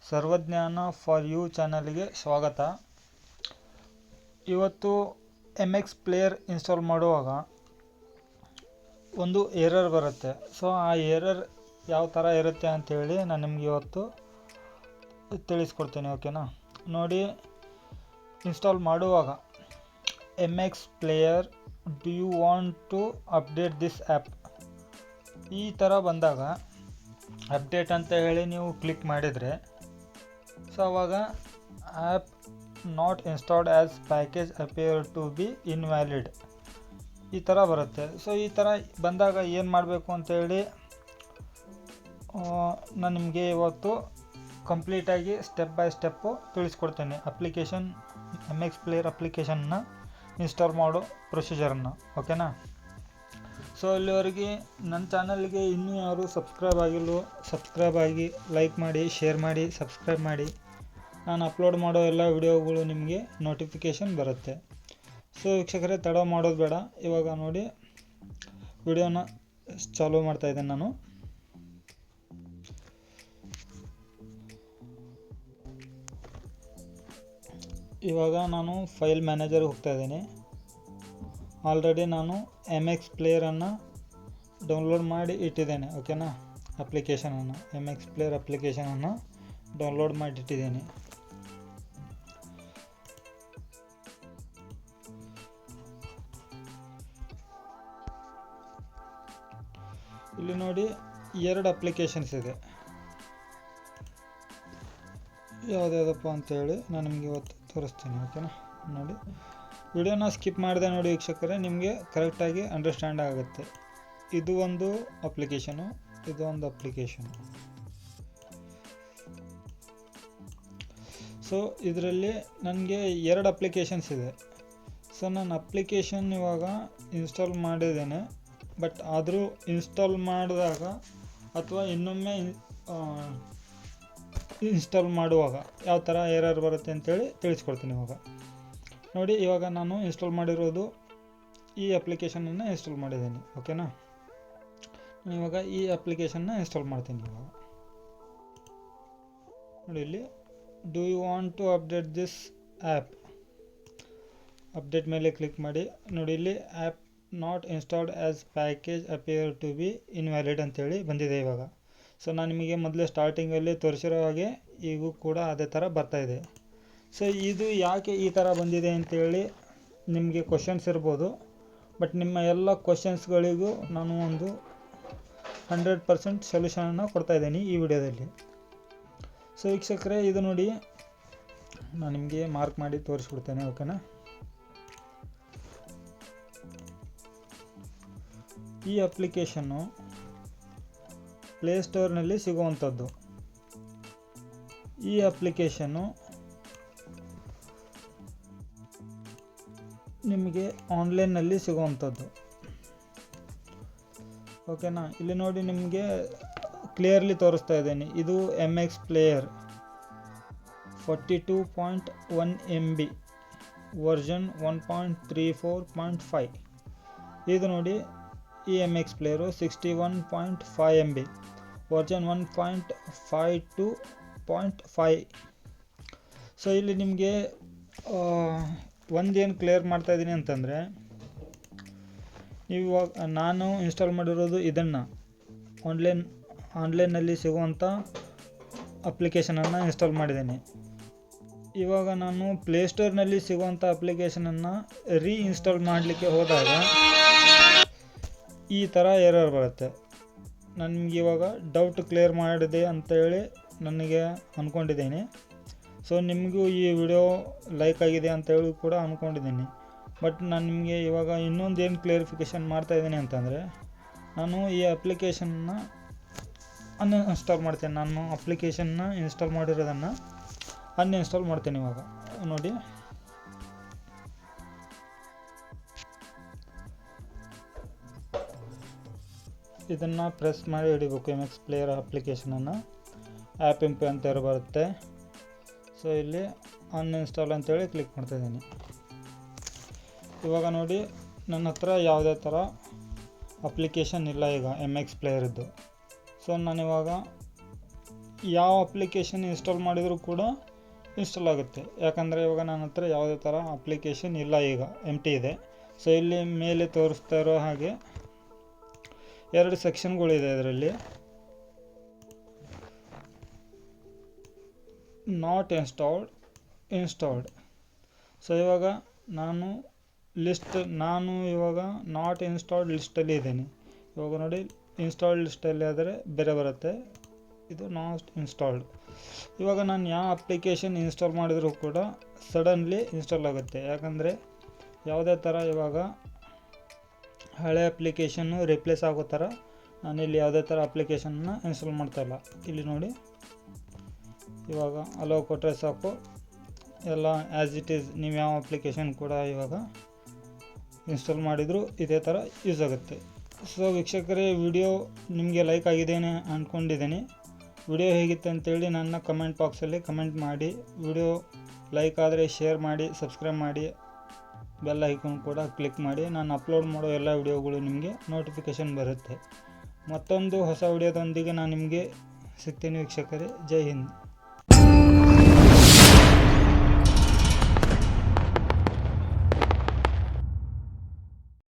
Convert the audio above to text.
ಸರ್ವಜ್ಞಾನ for you ಚಾನಲ್ಗೆ ಸ್ವಾಗತ. ಇವತ್ತು MX ಪ್ಲೇಯರ್ ಇನ್ಸ್ಟಾಲ್ ಮಾಡುವಾಗ ಒಂದು ಎರರ್ ಬರುತ್ತೆ. ಸೊ ಆ ಎರರ್ ಯಾವ ಥರ ಇರುತ್ತೆ ಅಂಥೇಳಿ ನಾನು ನಿಮ್ಗೆ ಇವತ್ತು ತಿಳಿಸ್ಕೊಡ್ತೀನಿ. ಓಕೆನಾ? ನೋಡಿ, ಇನ್ಸ್ಟಾಲ್ ಮಾಡುವಾಗ MX player do you want to update this app ಈ ಥರ ಬಂದಾಗ ಅಪ್ಡೇಟ್ ಅಂತ ಹೇಳಿ ನೀವು ಕ್ಲಿಕ್ ಮಾಡಿದರೆ ಸೊ ಆವಾಗ app not installed as package appear to be invalid ಈ ಥರ ಬರುತ್ತೆ. ಸೊ ಈ ಥರ ಬಂದಾಗ ಏನು ಮಾಡಬೇಕು ಅಂತೇಳಿ ನಾನು ನಿಮಗೆ ಇವತ್ತು ಕಂಪ್ಲೀಟಾಗಿ ಸ್ಟೆಪ್ ಬೈ ಸ್ಟೆಪ್ಪು ತಿಳಿಸ್ಕೊಡ್ತೇನೆ. MX ಪ್ಲೇಯರ್ ಅಪ್ಲಿಕೇಶನ್ನ ಇನ್ಸ್ಟಾಲ್ ಮಾಡೋ ಪ್ರೊಸೀಜರನ್ನು. ಓಕೆನಾ? ಸೊ ಇಲ್ಲಿವರೆಗೆ ನನ್ನ ಚಾನಲ್ಗೆ ಇನ್ನೂ ಯಾರು ಸಬ್ಸ್ಕ್ರೈಬ್ ಆಗಿ ಲೈಕ್ ಮಾಡಿ, ಶೇರ್ ಮಾಡಿ, ಸಬ್ಸ್ಕ್ರೈಬ್ ಮಾಡಿ. ನಾನು ಅಪ್ಲೋಡ್ ಮಾಡೋ ಎಲ್ಲ ವಿಡಿಯೋಗಳು ನಿಮಗೆ ನೋಟಿಫಿಕೇಷನ್ ಬರುತ್ತೆ. ಸೊ ವೀಕ್ಷಕರೇ, ತಡ ಮಾಡೋದು ಬೇಡ. ಇವಾಗ ನೋಡಿ, ವಿಡಿಯೋನ ಚಾಲೂ ಮಾಡ್ತಾಯಿದ್ದೇನೆ ನಾನು. ಇವಾಗ ನಾನು ಫೈಲ್ ಮ್ಯಾನೇಜರ್ಗೆ ಹೋಗ್ತಾಯಿದ್ದೀನಿ. ಆಲ್ರೆಡಿ ನಾನು MX ಪ್ಲೇಯರನ್ನು ಡೌನ್ಲೋಡ್ ಮಾಡಿ ಇಟ್ಟಿದ್ದೇನೆ. ಓಕೆನಾ? ಅಪ್ಲಿಕೇಶನನ್ನು MX ಪ್ಲೇಯರ್ ಅಪ್ಲಿಕೇಶನನ್ನು ಡೌನ್ಲೋಡ್ ಮಾಡಿ ಇಟ್ಟಿದ್ದೀನಿ. ಇಲ್ಲಿ ನೋಡಿ, 2 ಅಪ್ಲಿಕೇಶನ್ಸ್ ಇದೆ. ಯಾವುದ್ಯಾವುದಪ್ಪ ಅಂತೇಳಿ ನಾನು ನಿಮಗೆ ಇವತ್ತು ತೋರಿಸ್ತೀನಿ. ಓಕೆನಾ? ನೋಡಿ, ವಿಡಿಯೋನ ಸ್ಕಿಪ್ ಮಾಡಿದೆ ನೋಡಿ ವೀಕ್ಷಕರೇ, ನಿಮಗೆ ಕರೆಕ್ಟಾಗಿ ಅಂಡರ್ಸ್ಟ್ಯಾಂಡ್ ಆಗುತ್ತೆ. ಇದು ಒಂದು ಅಪ್ಲಿಕೇಶನು, ಇದು ಒಂದು ಅಪ್ಲಿಕೇಶನ್. ಸೊ ಇದರಲ್ಲಿ ನನಗೆ 2 ಅಪ್ಲಿಕೇಶನ್ಸ್ ಇದೆ. ಸೊ ನಾನು ಅಪ್ಲಿಕೇಶನ್ ಇವಾಗ ಇನ್ಸ್ಟಾಲ್ ಮಾಡಿದ್ದೇನೆ. ಬಟ್ ಆದರೂ ಇನ್ಸ್ಟಾಲ್ ಮಾಡಿದಾಗ ಅಥವಾ ಇನ್ನೊಮ್ಮೆ ಇನ್ಸ್ಟಾಲ್ ಮಾಡುವಾಗ ಯಾವ ಥರ ಎರರ್ ಬರುತ್ತೆ ಅಂತೇಳಿ ತಿಳಿಸ್ಕೊಡ್ತೀನಿ. ಇವಾಗ ನೋಡಿ, ಇವಾಗ ನಾನು ಇನ್ಸ್ಟಾಲ್ ಮಾಡಿರೋದು ಈ ಅಪ್ಲಿಕೇಶನನ್ನು ಇನ್ಸ್ಟಾಲ್ ಮಾಡಿದ್ದೀನಿ. ಓಕೆನಾ? ಇವಾಗ ಈ ಅಪ್ಲಿಕೇಶನ್ನ ಇನ್ಸ್ಟಾಲ್ ಮಾಡ್ತೀನಿ. ಇವಾಗ ನೋಡಿ, ಇಲ್ಲಿ do you want to update this app update ಮೇಲೆ ಕ್ಲಿಕ್ ಮಾಡಿ. ನೋಡಿ, ಇಲ್ಲಿ app not installed as package appear to be invalid ಅಂತೇಳಿ ಬಂದಿದೆ ಇವಾಗ. ಸೊ ನಾನು ನಿಮಗೆ ಮೊದಲೇ ಸ್ಟಾರ್ಟಿಂಗಲ್ಲಿ ತೋರಿಸಿರೋ ಹಾಗೆ ಈಗೂ ಕೂಡ ಅದೇ ಥರ ಬರ್ತಾಯಿದೆ. ಸೊ ಇದು ಯಾಕೆ ಈ ಥರ ಬಂದಿದೆ ಅಂತೇಳಿ ನಿಮಗೆ ಕ್ವಶನ್ಸ್ ಇರ್ಬೋದು. ಬಟ್ ನಿಮ್ಮ ಎಲ್ಲ ಕ್ವಶನ್ಸ್ಗಳಿಗೂ ನಾನು ಒಂದು 100% ಸೊಲ್ಯೂಷನನ್ನು ಕೊಡ್ತಾಯಿದ್ದೀನಿ ಈ ವಿಡಿಯೋದಲ್ಲಿ. ಸೊ ವೀಕ್ಷಕರೇ, ಇದು ನೋಡಿ, ನಾನು ನಿಮಗೆ ಮಾರ್ಕ್ ಮಾಡಿ ತೋರಿಸ್ಬಿಡ್ತೇನೆ. ಓಕೆನಾ? ಈ ಅಪ್ಲಿಕೇಶನ್ನು ಪ್ಲೇಸ್ಟೋರ್ನಲ್ಲಿ ಸಿಗುವಂಥದ್ದು. ಈ ಅಪ್ಲಿಕೇಶನ್ನು ನಿಮಗೆ ಆನ್ಲೈನ್ನಲ್ಲಿ ಸಿಗುವಂಥದ್ದು. ಓಕೆನಾ? ಇಲ್ಲಿ ನೋಡಿ, ನಿಮಗೆ ಕ್ಲಿಯರ್ಲಿ ತೋರಿಸ್ತಾ ಇದ್ದೀನಿ. ಇದು MX ಪ್ಲೇಯರ್ 42.1 MB ವರ್ಷನ್ 1.34.5. ಇದು ನೋಡಿ, ಈ MX player 61.5 MB version 1.52.5. So ಇಲ್ಲಿ ನಿಮಗೆ ಒಂದೇನು ಕ್ಲಿಯರ್ ಮಾಡ್ತಾಯಿದ್ದೀನಿ ಅಂತಂದರೆ, ನೀವು ಇವಾಗ ನಾನು ಇನ್ಸ್ಟಾಲ್ ಮಾಡಿರೋದು ಇದನ್ನು ಆನ್ಲೈನ್ನಲ್ಲಿ ಸಿಗುವಂಥ ಅಪ್ಲಿಕೇಶನನ್ನು ಇನ್ಸ್ಟಾಲ್ ಮಾಡಿದ್ದೀನಿ. ಇವಾಗ ನಾನು ಪ್ಲೇಸ್ಟೋರ್ನಲ್ಲಿ ಸಿಗುವಂಥ ಅಪ್ಲಿಕೇಶನನ್ನು ರೀಇನ್ಸ್ಟಾಲ್ ಮಾಡಲಿಕ್ಕೆ ಹೋದಾಗ ಈ ಥರ ಎರರ್ ಬರುತ್ತೆ. ನನಗೆ ಇವಾಗ ಡೌಟ್ ಕ್ಲಿಯರ್ ಮಾಡಿದೆ ಅಂತೇಳಿ ನನಗೆ ಅಂದ್ಕೊಂಡಿದ್ದೀನಿ. ಸೊ ನಿಮಗೂ ಈ ವಿಡಿಯೋ ಲೈಕ್ ಆಗಿದೆ ಅಂತೇಳಿ ಕೂಡ ಅಂದ್ಕೊಂಡಿದ್ದೀನಿ. ಬಟ್ ನಾನು ನಿಮಗೆ ಇವಾಗ ಇನ್ನೊಂದು ಏನು ಕ್ಲಿಯರಿಫಿಕೇಷನ್ ಮಾಡ್ತಾಯಿದ್ದೀನಿ ಅಂತಂದರೆ, ನಾನು ಈ ಅಪ್ಲಿಕೇಶನ್ನ ಅನ್ಇನ್ಸ್ಟಾಲ್ ಮಾಡ್ತೇನೆ. ನಾನು ಅಪ್ಲಿಕೇಶನ್ನ ಇನ್ಸ್ಟಾಲ್ ಮಾಡಿರೋದನ್ನು ಅನ್ಇನ್ಸ್ಟಾಲ್ ಮಾಡ್ತೇನೆ. ಇವಾಗ ನೋಡಿ, ಇದನ್ನು ಪ್ರೆಸ್ ಮಾಡಿ ಹಿಡಿಬೇಕು. MX ಪ್ಲೇಯರ್ ಅಪ್ಲಿಕೇಶನನ್ನು ಆ್ಯಪ್ ಇಂಪಿ ಅಂತ ಬರುತ್ತೆ. ಸೊ ಇಲ್ಲಿ ಅನ್ಇನ್ಸ್ಟಾಲ್ ಅಂತೇಳಿ ಕ್ಲಿಕ್ ಮಾಡ್ತಾಯಿದ್ದೀನಿ. ಇವಾಗ ನೋಡಿ, ನನ್ನ ಹತ್ರ ಯಾವುದೇ ಥರ ಅಪ್ಲಿಕೇಶನ್ ಇಲ್ಲ ಈಗ MX ಪ್ಲೇಯರ್ದು. ಸೊ ನಾನಿವಾಗ ಯಾವ ಅಪ್ಲಿಕೇಶನ್ ಇನ್ಸ್ಟಾಲ್ ಮಾಡಿದರೂ ಕೂಡ ಇನ್ಸ್ಟಾಲ್ ಆಗುತ್ತೆ. ಯಾಕಂದರೆ ಇವಾಗ ನನ್ನ ಹತ್ರ ಯಾವುದೇ ಥರ ಅಪ್ಲಿಕೇಶನ್ ಇಲ್ಲ, ಈಗ ಎಂಟಿ ಇದೆ. ಸೊ ಇಲ್ಲಿ ಮೇಲೆ ತೋರಿಸ್ತಾ ಇರೋ ಹಾಗೆ 2 ಸೆಕ್ಷನ್ಗಳಿದೆ ಇದರಲ್ಲಿ. Not installed. ಸೊ ಇವಾಗ ನಾನು ಇವಾಗ ನಾಟ್ ಇನ್ಸ್ಟಾಲ್ಡ್ ಲಿಸ್ಟಲ್ಲಿ ಇದ್ದೀನಿ. ಇವಾಗ ನೋಡಿ, ಇನ್ಸ್ಟಾಲ್ಡ್ ಲಿಸ್ಟಲ್ಲಿ ಆದರೆ ಬೇರೆ ಬರುತ್ತೆ, ಇದು ನಾಟ್ ಇನ್ಸ್ಟಾಲ್ಡ್. ಇವಾಗ ನಾನು ಯಾವ ಅಪ್ಲಿಕೇಶನ್ ಇನ್ಸ್ಟಾಲ್ ಮಾಡಿದರೂ ಕೂಡ ಸಡನ್ಲಿ ಇನ್ಸ್ಟಾಲ್ ಆಗುತ್ತೆ. ಯಾಕಂದರೆ ಯಾವುದೇ ಥರ ಇವಾಗ ಹಳೆ ಅಪ್ಲಿಕೇಶನ್ನು ರಿಪ್ಲೇಸ್ ಆಗೋ ಥರ ನಾನಿಲ್ಲಿ ಯಾವುದೇ ಥರ ಅಪ್ಲಿಕೇಶನ್ನ ಇನ್ಸ್ಟಾಲ್ ಮಾಡ್ತಾಯಿಲ್ಲ. ಇಲ್ಲಿ ನೋಡಿ, ಇವಾಗ ಅಲೋ ಕೊಟ್ಟರೆ ಸಾಕು, ಎಲ್ಲ ಆ್ಯಸ್ ಇಟ್ ಈಸ್ ನೀವು ಯಾವ ಅಪ್ಲಿಕೇಶನ್ ಕೂಡ ಇವಾಗ ಇನ್ಸ್ಟಾಲ್ ಮಾಡಿದರೂ ಇದೇ ಥರ ಯೂಸ್ ಆಗುತ್ತೆ. ಸೊ ವೀಕ್ಷಕರೇ, ವಿಡಿಯೋ ನಿಮಗೆ ಲೈಕ್ ಆಗಿದ್ದೇನೆ ಅಂದ್ಕೊಂಡಿದ್ದೀನಿ. ವಿಡಿಯೋ ಹೇಗಿತ್ತು ಅಂತೇಳಿ ನನ್ನ ಕಮೆಂಟ್ ಬಾಕ್ಸಲ್ಲಿ ಕಮೆಂಟ್ ಮಾಡಿ. ವಿಡಿಯೋ ಲೈಕ್ ಆದರೆ ಶೇರ್ ಮಾಡಿ, ಸಬ್ಸ್ಕ್ರೈಬ್ ಮಾಡಿ, ಬೆಲ್ ಐಕಾನ್ ಕೂಡ ಕ್ಲಿಕ್ ಮಾಡಿ. ನಾನು ಅಪ್ಲೋಡ್ ಮಾಡೋ ಎಲ್ಲ ವಿಡಿಯೋಗಳು ನಿಮಗೆ ನೋಟಿಫಿಕೇಷನ್ ಬರುತ್ತೆ. ಮತ್ತೊಂದು ಹೊಸ ವಿಡಿಯೋದೊಂದಿಗೆ ನಾನು ನಿಮಗೆ ಸಿಗ್ತೀನಿ ವೀಕ್ಷಕರೇ. ಜೈ ಹಿಂದ್.